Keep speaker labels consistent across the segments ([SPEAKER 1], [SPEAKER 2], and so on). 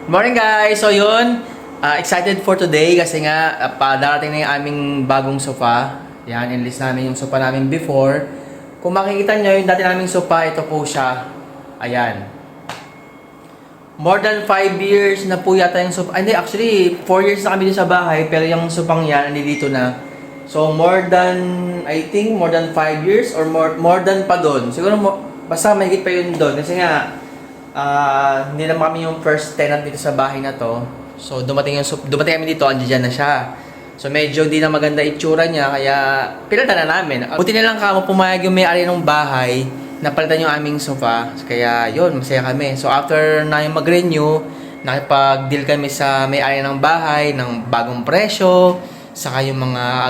[SPEAKER 1] Morning guys! So yun, excited for today kasi nga darating na yung aming bagong sofa. Yan, enlist namin yung sofa namin before. Kung makikita nyo yung dati naming sofa, ito po siya. Ayan. More than 5 years na po yata yung sofa. Hindi, actually, 4 years na kami dito sa bahay, pero yung sofang yan, nandito na. So more than, I think, more than 5 years or more than pa doon. Siguro, basta mahigit pa yun doon. Kasi nga, hindi naman kami yung first tenant dito sa bahay na to. So dumating kami dito, andiyan na siya. So medyo di na maganda itsura niya, kaya pinalitan na namin. Buti na lang kamo pumayag yung may-ari ng bahay na palitan yung aming sofa. Kaya yun, masaya kami. So after na yung mag-renew, nakipag-deal kami sa may-ari ng bahay ng bagong presyo, saka yung mga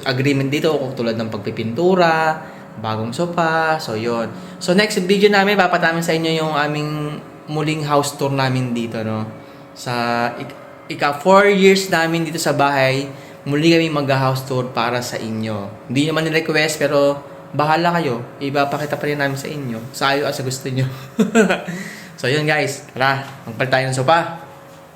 [SPEAKER 1] agreement dito tulad ng pagpipintura, bagong sofa. So yun. So next video namin papatamin sa inyo yung aming muling house tour namin dito, no. Sa 4 years namin dito sa bahay, muli kami mag-house tour para sa inyo. Hindi naman ni-request pero bahala kayo. Ipapakita pa rin namin sa inyo. Sa ayo sa gusto nyo. So yun guys. Tara, magpalit tayo ng sofa.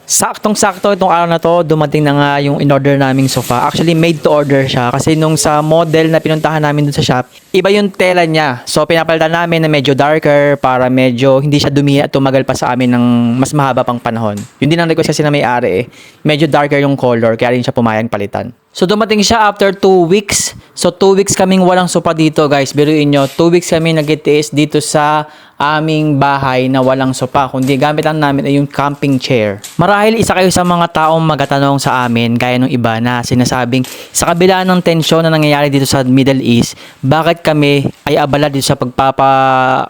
[SPEAKER 2] Saktong-sakto itong araw na to, dumating na nga yung in-order naming sofa. Actually, made to order siya kasi nung sa model na pinuntahan namin dun sa shop, iba yung tela niya. So, pinapalitan namin na medyo darker para medyo hindi siya dumi at tumagal pa sa amin ng mas mahaba pang panahon. Yun din ang request kasi na may-ari eh. Medyo darker yung color, kaya rin siya pumayang palitan. So, dumating siya after 2 weeks. So, 2 weeks kaming walang sofa dito, guys. Biruin nyo, 2 weeks kami nag-itiis dito sa aming bahay na walang sofa. Kundi gamit lang namin ay yung camping chair. Marahil isa kayo sa mga taong magatanong sa amin, gaya ng iba na sinasabing, sa kabila ng tensyon na nangyayari dito sa Middle East, bakit kami ay abala dito sa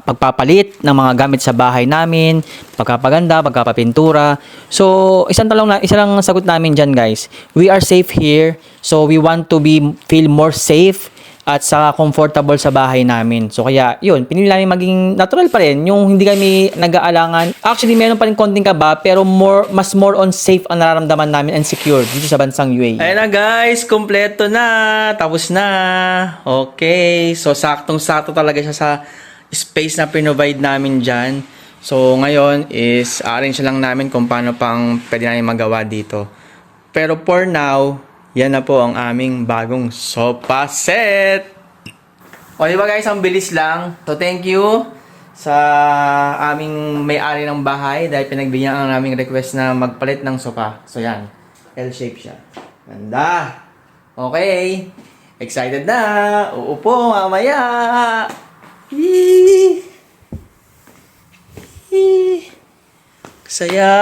[SPEAKER 2] pagpapalit ng mga gamit sa bahay namin, pagpapaganda, pagpapapintura. So, isa lang sagot namin dyan, guys. We are safe here. So, we want to feel more safe at sa comfortable sa bahay namin. So, kaya, yun, pinili namin maging natural pa rin. Yung hindi kami nag-aalangan. Actually, meron pa rin konting kaba, pero mas more on safe ang nararamdaman namin and secure dito sa bansang UAE.
[SPEAKER 1] Ayun na guys, kompleto na. Tapos na. Okay. So, saktong-sakto talaga siya sa space na provide namin dyan. So, ngayon is arrange lang namin kung paano pang pwede namin magawa dito. Pero for now, yan na po ang aming bagong sofa set. O diba guys, ang bilis lang. So thank you sa aming may-ari ng bahay dahil pinagbigyan ang aming request na magpalit ng sofa. So yan, L-shape siya. Ganda. Okay. Excited na. Uupo mamaya. Saya.